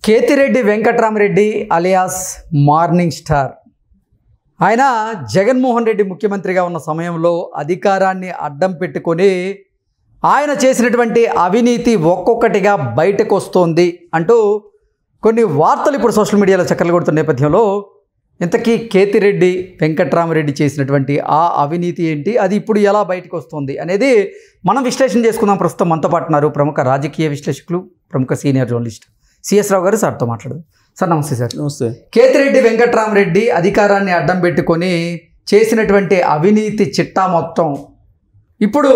Kethireddy Venkatramireddy alias morning star. ఆయన జగన్మోహన్ రెడ్డి ముఖ్యమంత్రిగా ఉన్న సమయంలో అధికారాన్ని అడ్డం పెట్టుకొని ఆయన చేసినటువంటి అవినీతి ఒక్కొక్కటిగా బయటకు వస్తోంది అంటూ కొన్ని వార్తలు ఇప్పుడు సోషల్ మీడియాలో చక్కర్లు కొడుతున్న నేపథ్యంలో ఇంతకీ కేతిరెడ్డి వెంకట్రామరెడ్డి చేసినటువంటి ఆ అవినీతి ఏంటి, అది ఇప్పుడు ఎలా బయటకు వస్తుంది అనేది మనం విశ్లేషణ చేసుకుందాం. ప్రస్తుతం మనతో పాటు ఉన్నారు ప్రముఖ రాజకీయ విశ్లేషకులు, ప్రముఖ సీనియర్ జర్నలిస్ట్ సిఎస్ రావు గారు. సార్తో మాట్లాడదు. సార్ నమస్తే. సార్ నమస్తే. కేతిరెడ్డి వెంకట్రామరెడ్డి అధికారాన్ని అడ్డం పెట్టుకొని చేసినటువంటి అవినీతి చిట్టా మొత్తం ఇప్పుడు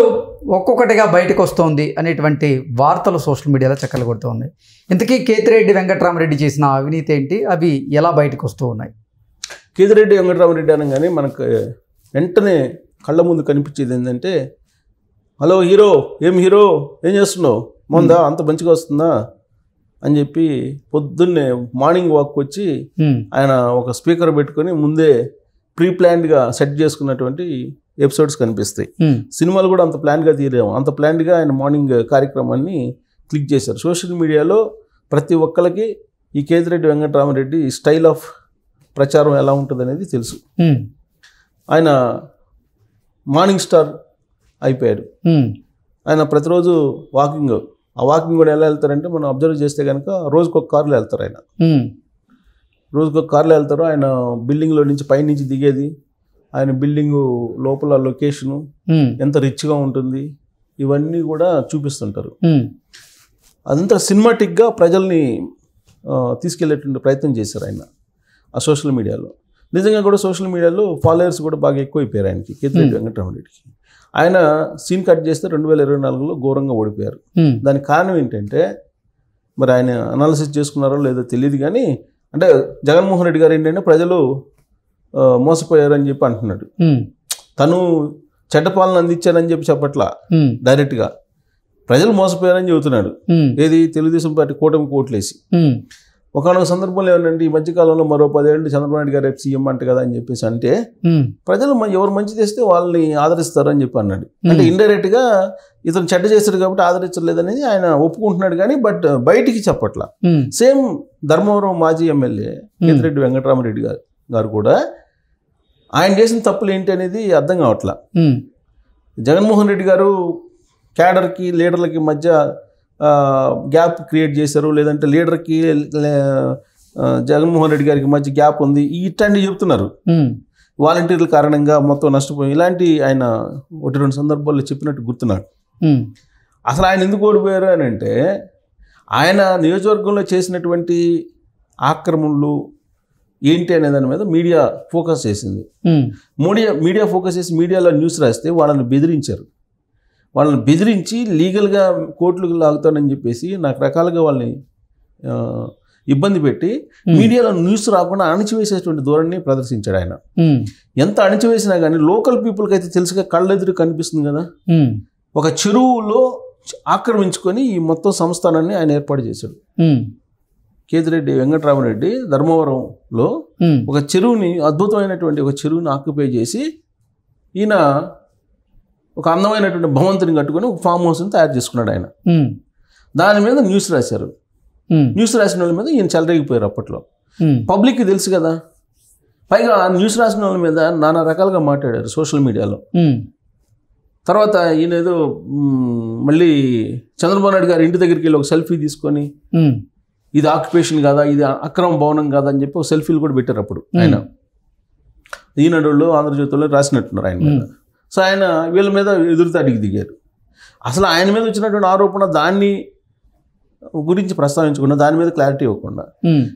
ఒక్కొక్కటిగా బయటకు వస్తోంది అనేటువంటి వార్తలు సోషల్ మీడియాలో చక్కర్లు కొడుతూ ఉన్నాయి. ఇంతకీ కేతిరెడ్డి వెంకట్రామరెడ్డి చేసిన అవినీతి ఏంటి, అవి ఎలా బయటకు వస్తూ ఉన్నాయి? కేతిరెడ్డి వెంకట్రామరెడ్డి అనగానే మనకు వెంటనే కళ్ళ ముందు కనిపించేది ఏంటంటే, హలో హీరో, ఏం హీరో, ఏం చేస్తున్నావు, మొందా అంత మంచిగా వస్తుందా అని చెప్పి పొద్దున్నే మార్నింగ్ వాక్ వచ్చి ఆయన ఒక స్పీకర్ పెట్టుకొని ముందే ప్రీ ప్లాన్డ్గా సెట్ చేసుకున్నటువంటి ఎపిసోడ్స్ కనిపిస్తాయి. సినిమాలు కూడా అంత ప్లాన్గా తీయలేము, అంత ప్లాన్డ్గా ఆయన మార్నింగ్ కార్యక్రమాన్ని క్లిక్ చేశారు. సోషల్ మీడియాలో ప్రతి ఒక్కరికి ఈ కేతిరెడ్డి వెంకట్రామరెడ్డి స్టైల్ ఆఫ్ ప్రచారం ఎలా ఉంటుంది అనేది తెలుసు. ఆయన మార్నింగ్ స్టార్ అయిపోయాడు. ఆయన ప్రతిరోజు వాకింగ్, ఆ వాకింగ్ కూడా ఎలా వెళ్తారంటే మనం అబ్జర్వ్ చేస్తే కనుక రోజుకొక కార్లో వెళ్తారు. ఆయన రోజుకొక కార్లో వెళ్తారు. ఆయన బిల్డింగ్లో నుంచి పైనుంచి దిగేది, ఆయన బిల్డింగు లోపల లొకేషను ఎంత రిచ్గా ఉంటుంది, ఇవన్నీ కూడా చూపిస్తుంటారు. అంత సినిమాటిక్గా ప్రజల్ని తీసుకెళ్లేటువంటి ప్రయత్నం చేశారు ఆయన ఆ సోషల్ మీడియాలో. నిజంగా కూడా సోషల్ మీడియాలో ఫాలోవర్స్ కూడా బాగా ఎక్కువైపోయారు ఆయనకి, కేతిరెడ్డి వెంకట్రామరెడ్డికి. ఆయన సీన్ కట్ చేస్తే 2024లో ఘోరంగా ఓడిపోయారు. దానికి కారణం ఏంటంటే, మరి ఆయన అనాలిసిస్ చేసుకున్నారో లేదో తెలియదు కానీ, అంటే జగన్మోహన్ రెడ్డి గారు ఏంటంటే ప్రజలు మోసపోయారని చెప్పి అంటున్నాడు. తను చెడ్డ పాలన అందించారని చెప్పి చెప్పట్లా, డైరెక్ట్గా ప్రజలు మోసపోయారని చెబుతున్నాడు. ఏది, తెలుగుదేశం పార్టీ కూటమికి ఓట్లేసి. ఒకనొక సందర్భంలో ఏమంటే, ఈ మధ్యకాలంలో మరో 10 ఏళ్ళు చంద్రబాబు నాయుడు గారు రేపు సీఎం అంట కదా అని చెప్పేసి అంటే, ప్రజలు ఎవరు మంచి చేస్తే వాళ్ళని ఆదరిస్తారు అని చెప్పి అన్నాడు. అంటే ఇండైరెక్ట్గా ఇతను చెడ్డ చేస్తాడు కాబట్టి ఆదరించలేదనేది ఆయన ఒప్పుకుంటున్నాడు కానీ, బట్ బయటికి చెప్పట్లా. సేమ్ ధర్మవరం మాజీ ఎమ్మెల్యే కేతిరెడ్డి వెంకట్రామరెడ్డి గారు కూడా ఆయన చేసిన తప్పులు ఏంటి అనేది అర్థం కావట్లా. జగన్మోహన్ రెడ్డి గారు క్యాడర్కి లీడర్లకి మధ్య గ్యాప్ క్రియేట్ చేశారు, లేదంటే లీడర్కి జగన్మోహన్ రెడ్డి గారికి మధ్య గ్యాప్ ఉంది, ఇట్లాంటివి చెప్తున్నారు. వాలంటీర్ల కారణంగా మొత్తం నష్టపోయి, ఇలాంటి ఆయన 1-2 సందర్భాల్లో చెప్పినట్టు గుర్తు నాకు. అసలు ఆయన ఎందుకు ఓడిపోయారు అని అంటే, ఆయన నియోజకవర్గంలో చేసినటువంటి ఆక్రమణలు ఏంటి అనే దాని మీద మీడియా ఫోకస్ చేసింది. మీడియా ఫోకస్ చేసి మీడియాలో న్యూస్ రాస్తే వాళ్ళని బెదిరించారు. వాళ్ళని బెదిరించి లీగల్గా కోర్టులకు లాగుతానని చెప్పేసి నాకు రకాలుగా వాళ్ళని ఇబ్బంది పెట్టి మీడియాలో న్యూస్ రాకుండా అణిచివేసేటువంటి ధోరణిని ప్రదర్శించాడు ఆయన. ఎంత అణిచివేసినా కానీ లోకల్ పీపుల్కి అయితే తెలుసుగా, కళ్ళెదురు కనిపిస్తుంది కదా. ఒక చెరువులో ఆక్రమించుకొని ఈ మొత్తం సంస్థానాన్ని ఆయన ఏర్పాటు చేశాడు. కేతిరెడ్డి వెంకట్రామరెడ్డి ధర్మవరంలో ఒక చెరువుని, అద్భుతమైనటువంటి ఒక చెరువుని ఆక్యుపై చేసి ఈయన ఒక అందమైనటువంటి భవంతిని కట్టుకొని ఒక ఫామ్ హౌస్ని తయారు చేసుకున్నాడు ఆయన. దాని మీద న్యూస్ రాశారు. న్యూస్ రాసిన వాళ్ళ మీద ఈయన చెలరేగిపోయారు అప్పట్లో. పబ్లిక్కి తెలుసు కదా. పైగా న్యూస్ రాసిన వాళ్ళ మీద నానా రకాలుగా మాట్లాడారు సోషల్ మీడియాలో. తర్వాత ఈయన ఏదో మళ్ళీ చంద్రబాబు నాయుడు గారు ఇంటి దగ్గరికి వెళ్ళి ఒక సెల్ఫీ తీసుకొని, ఇది ఆక్యుపేషన్ కాదా, ఇది అక్రమ భవనం కాదా అని చెప్పి ఒక సెల్ఫీలు కూడా పెట్టారు అప్పుడు ఆయన. ఈనాడు ఆంధ్రజ్యోతిలో రాసినట్టున్నారు ఆయన మీద. సో ఆయన వీళ్ళ మీద ఎదురుదాడికి దిగారు. అసలు ఆయన మీద వచ్చినటువంటి ఆరోపణ దాన్ని గురించి ప్రస్తావించకుండా, దాని మీద క్లారిటీ ఇవ్వకుండా,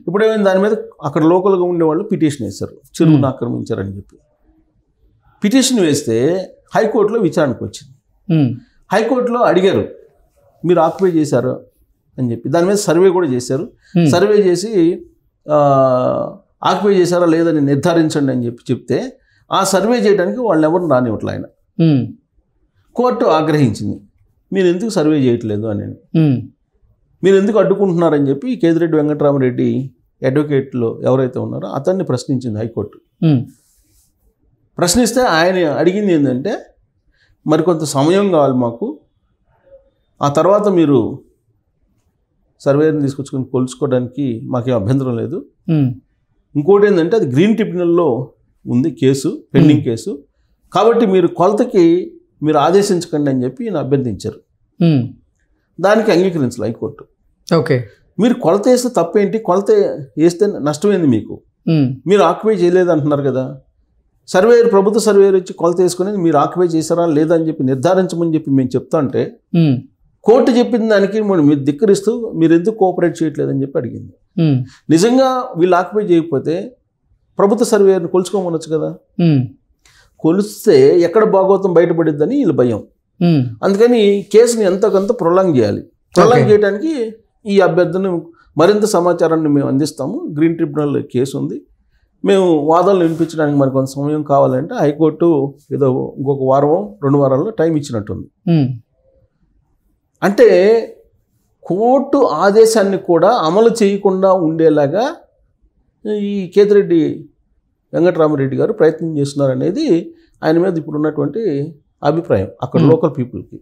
ఇప్పుడు ఏమైంది, దాని మీద అక్కడ లోకల్గా ఉండేవాళ్ళు పిటిషన్ వేశారు, చెరువును ఆక్రమించారని చెప్పి. పిటిషన్ వేస్తే హైకోర్టులో విచారణకు వచ్చింది. హైకోర్టులో అడిగారు, మీరు ఆక్యుపై చేశారు అని చెప్పి. దాని మీద సర్వే కూడా చేశారు. సర్వే చేసి ఆక్యుపై చేశారా లేదని నిర్ధారించండి అని చెప్తే, ఆ సర్వే చేయడానికి వాళ్ళని ఎవరిని రానివ్వట్లే ఆయన. కోర్టు ఆగ్రహించింది, మీరు ఎందుకు సర్వే చేయట్లేదు అని, మీరు ఎందుకు అడ్డుకుంటున్నారని చెప్పి కేతిరెడ్డి వెంకట్రామరెడ్డి అడ్వకేట్లో ఎవరైతే ఉన్నారో అతన్ని ప్రశ్నించింది హైకోర్టు. ప్రశ్నిస్తే ఆయన అడిగింది ఏంటంటే, మరికొంత సమయం కావాలి మాకు, ఆ తర్వాత మీరు సర్వేని తీసుకొచ్చుకొని కొలుచుకోవడానికి మాకేం అభ్యంతరం లేదు. ఉమ్, ఇంకోటి ఏంటంటే అది గ్రీన్ ట్రిబ్యునల్లో ఉంది కేసు, పెండింగ్ కేసు. కాబట్టి మీరు కొలతకి మీరు ఆదేశించకండి అని చెప్పి ఈయన అభ్యర్థించారు. ఉమ్, దానికి అంగీకరించాలి హైకోర్టు. ఓకే. మీరు కొలత వేస్తే తప్పేంటి, కొలత వేస్తే నష్టమైంది మీకు, ఉమ్, మీరు ఆక్యుపై చేయలేదు అంటున్నారు కదా. సర్వేయర్, ప్రభుత్వ సర్వేయర్ వచ్చి కొలత వేసుకుని మీరు ఆక్యుపై చేశారా లేదా అని చెప్పి నిర్ధారించమని చెప్పి మేము చెప్తా ఉంటే ఉమ్, కోర్టు చెప్పిన దానికి మీరు ధిక్కరిస్తూ మీరు ఎందుకు కోఆపరేట్ చేయట్లేదని చెప్పి అడిగింది. ఉమ్, నిజంగా వీళ్ళు ఆక్యుపై చేయకపోతే ప్రభుత్వ సర్వేయర్ని కొలుచుకోమనొచ్చు కదా. ఉమ్, కొలిస్తే ఎక్కడ భాగవతం బయటపడిద్దని వీళ్ళు భయం. ఉమ్, అందుకని కేసుని ఎంతకంత ప్రొలాంగ్ చేయాలి. ప్రొలాంగ్ చేయడానికి ఈ అభ్యర్థిని మరింత సమాచారాన్ని మేము అందిస్తాము. గ్రీన్ ట్రిబ్యునల్ కేసు ఉంది, మేము వాదనలు వినిపించడానికి మరి కొంత సమయం కావాలంటే హైకోర్టు ఏదో ఇంకొక వారమో 2 వారాల్లో టైం ఇచ్చినట్టుంది. ఉమ్, అంటే కోర్టు ఆదేశాన్ని కూడా అమలు చేయకుండా ఉండేలాగా ఈ కేతిరెడ్డి వెంకటరామరెడ్డి గారు ప్రయత్నం చేస్తున్నారనేది ఆయన మీద ఇప్పుడు ఉన్నటువంటి అభిప్రాయం అక్కడ లోకల్ పీపుల్కి.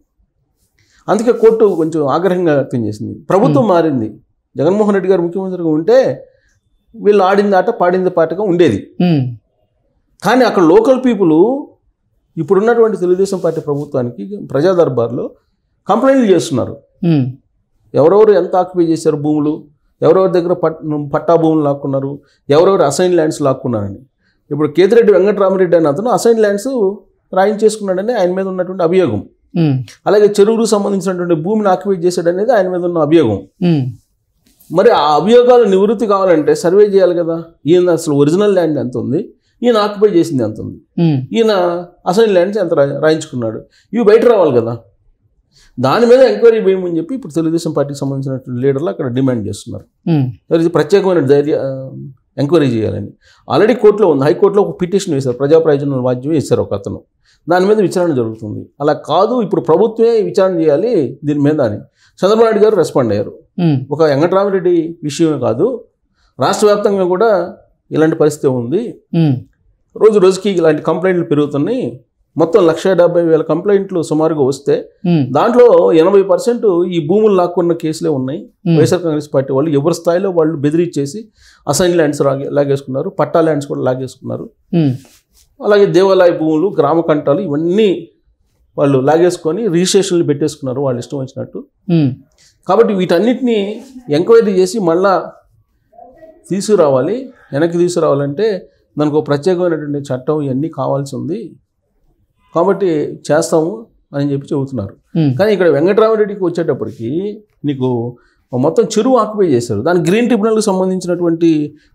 అందుకే కోర్టు కొంచెం ఆగ్రహంగా వ్యక్తం చేసింది. ప్రభుత్వం మారింది, జగన్మోహన్ రెడ్డి గారు ముఖ్యమంత్రిగా ఉంటే వీళ్ళు ఆడింది ఆట పాడింది పాటగా ఉండేది. కానీ అక్కడ లోకల్ పీపుల్ ఇప్పుడున్నటువంటి తెలుగుదేశం పార్టీ ప్రభుత్వానికి ప్రజా దర్బార్లో కంప్లైంట్లు చేస్తున్నారు. ఎవరెవరు ఎంత ఆక్యుపై చేశారు భూములు, ఎవరెవరి దగ్గర పట్టా భూములు లాక్కున్నారు, ఎవరెవరు అసైన్ ల్యాండ్స్ లాక్కున్నారని. ఇప్పుడు కేతిరెడ్డి వెంకటరామరెడ్డి అని అతను అసైన్ ల్యాండ్స్ రాయించేసుకున్నాడని ఆయన మీద ఉన్నటువంటి అభియోగం. అలాగే చెరువులకు సంబంధించినటువంటి భూమిని ఆక్యుపై చేశాడనేది ఆయన మీద ఉన్న అభియోగం. మరి ఆ అభియోగాలు నివృత్తి కావాలంటే సర్వే చేయాలి కదా. ఈయన అసలు ఒరిజినల్ ల్యాండ్ ఎంత ఉంది, ఈయన ఆక్యుపై చేసింది ఎంత ఉంది, ఈయన అసైన్ ల్యాండ్స్ ఎంత రాయించుకున్నాడు, ఇవి బయట రావాలి కదా. దాని మీద ఎంక్వైరీ వేయమని చెప్పి ఇప్పుడు తెలుగుదేశం పార్టీకి సంబంధించినటువంటి లీడర్లు అక్కడ డిమాండ్ చేస్తున్నారు. ఇది ప్రత్యేకమైన ఎంక్వైరీ చేయాలని. ఆల్రెడీ కోర్టులో ఉంది, హైకోర్టులో ఒక పిటిషన్ వేశారు, ప్రజా ప్రయోజన వాద్యం వేశారు ఒక అతను. దాని మీద విచారణ జరుగుతుంది. అలా కాదు ఇప్పుడు ప్రభుత్వమే విచారణ చేయాలి దీని మీద అని చంద్రబాబు నాయుడు గారు రెస్పాండ్ అయ్యారు. ఒక వెంకటరామరెడ్డి విషయమే కాదు, రాష్ట్ర వ్యాప్తంగా కూడా ఇలాంటి పరిస్థితి ఉంది. రోజు రోజుకి ఇలాంటి కంప్లైంట్లు పెరుగుతున్నాయి. మొత్తం 1,70,000 కంప్లైంట్లు సుమారుగా వస్తే దాంట్లో 80% ఈ భూములు లాక్కున్న కేసులే ఉన్నాయి. వైఎస్ఆర్ కాంగ్రెస్ పార్టీ వాళ్ళు ఎవరి స్థాయిలో వాళ్ళు బెదిరించేసి అసైన్ ల్యాండ్స్ లాగేసుకున్నారు, పట్టా ల్యాండ్స్ కూడా లాగేసుకున్నారు. అలాగే దేవాలయ భూములు, గ్రామ కంటాలు ఇవన్నీ వాళ్ళు లాగేసుకొని రిజిస్ట్రేషన్లు పెట్టేసుకున్నారు వాళ్ళు ఇష్టం వచ్చినట్టు. కాబట్టి వీటన్నిటిని ఎంక్వైరీ చేసి మళ్ళా తీసుకురావాలి. వెనక్కి తీసుకురావాలంటే దానికి ఒక ప్రత్యేకమైనటువంటి చట్టం ఇవన్నీ కావాల్సి ఉంది. కాబట్టి చేస్తాము అని చెప్పి చెబుతున్నారు. కానీ ఇక్కడ వెంకటరామరెడ్డికి వచ్చేటప్పటికి నీకు మొత్తం చెరువు ఆక్యుపై చేశారు. దాని గ్రీన్ ట్రిబ్యునల్కి సంబంధించినటువంటి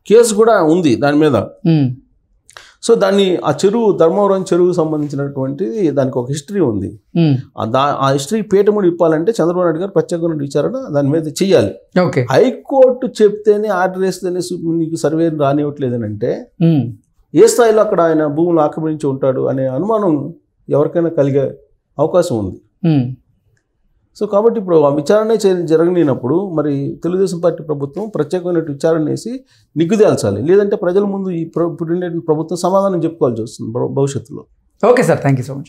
కేసు కూడా ఉంది దాని మీద. సో దాన్ని ఆ చెరువు ధర్మవరం చెరువుకు సంబంధించినటువంటి దానికి ఒక హిస్టరీ ఉంది. ఆ హిస్టరీ పీఠముడు ఇప్పాలంటే చంద్రబాబు నాయుడు గారు ప్రత్యేకమైన విచారణ దాని మీద చెయ్యాలి. హైకోర్టు చెప్తేనే ఆర్డర్ వేస్తేనే నీకు సర్వే రానివ్వట్లేదని అంటే ఏ స్థాయిలో అక్కడ ఆయన భూములు ఆక్రమించి ఉంటాడు అనే అనుమానం ఎవరికైనా కలిగే అవకాశం ఉంది. సో కాబట్టి ఇప్పుడు ఆ విచారణ జరగనినప్పుడు మరి తెలుగుదేశం పార్టీ ప్రభుత్వం ప్రత్యేకమైన విచారణ వేసి నిగ్గుదేల్చాలి. లేదంటే ప్రజల ముందు ఈ ప్రభుత్వం సమాధానం చెప్పుకోవాల్సి వస్తుంది భవిష్యత్తులో. Okay sir, thank you so much.